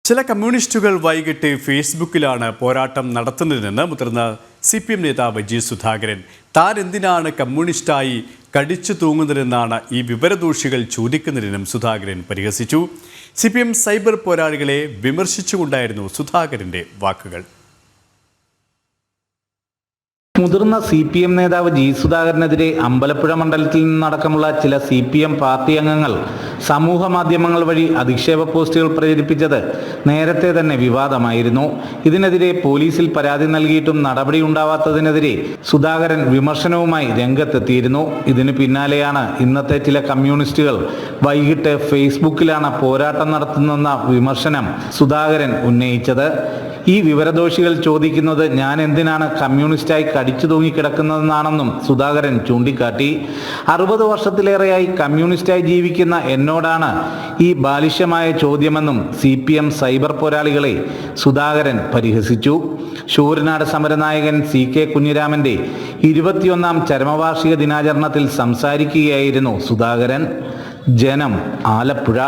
ചില കമ്മ്യൂണിസ്റ്റുകൾ വൈകിട്ട് ഫേസ്ബുക്കിലാണ് പോരാട്ടം നടത്തുന്നതെന്ന് മുതിർന്ന CPM നേതാവ് G. സുധാകരൻ. താൻ എന്തിനാണ് കമ്മ്യൂണിസ്റ്റായി കടിച്ചു തൂങ്ങുന്നതെന്നാണ് ഈ വിവരദോഷികൾ ചോദിക്കുന്നതിനും സുധാകരൻ പരിഹസിച്ചു. CPM സൈബർ പോരാളികളെ വിമർശിച്ചുകൊണ്ടായിരുന്നു സുധാകരന്റെ വാക്കുകൾ. മുതിർന്ന CPM നേതാവ് G. സുധാകരനെതിരെ അമ്പലപ്പുഴ മണ്ഡലത്തിൽ നിന്നടക്കമുള്ള ചില CPM പാർട്ടി അംഗങ്ങൾ സമൂഹ മാധ്യമങ്ങൾ വഴി അധിക്ഷേപ പോസ്റ്റുകൾ പ്രചരിപ്പിച്ചത് നേരത്തെ തന്നെ വിവാദമായിരുന്നു. ഇതിനെതിരെ പോലീസിൽ പരാതി നൽകിയിട്ടും നടപടി ഉണ്ടാവാത്തതിനെതിരെ സുധാകരൻ വിമർശനവുമായി രംഗത്തെത്തിയിരുന്നു. ഇതിനു പിന്നാലെയാണ് ഇന്നത്തെ ചില കമ്മ്യൂണിസ്റ്റുകൾ വൈകിട്ട് ഫേസ്ബുക്കിലാണ് പോരാട്ടം നടത്തുന്നെന്ന വിമർശനം സുധാകരൻ ഉന്നയിച്ചത്. ഈ വിവരദോഷികൾ ചോദിക്കുന്നത് ഞാൻ എന്തിനാണ് കമ്മ്യൂണിസ്റ്റായി കടിച്ചു തൂങ്ങിക്കിടക്കുന്നതെന്നാണെന്നും സുധാകരൻ ചൂണ്ടിക്കാട്ടി. 60 വർഷത്തിലേറെയായി കമ്മ്യൂണിസ്റ്റായി ജീവിക്കുന്ന എന്നോടാണ് ഈ ബാലിഷ്യമായ ചോദ്യമെന്നും CPM സൈബർ പോരാളികളെ സുധാകരൻ പരിഹസിച്ചു. ശൂരനാട് സമരനായകൻ CK കുഞ്ഞിരാമന്റെ 21ാം ചരമവാർഷിക ദിനാചരണത്തിൽ സംസാരിക്കുകയായിരുന്നു സുധാകരൻ. ജനം, ആലപ്പുഴ.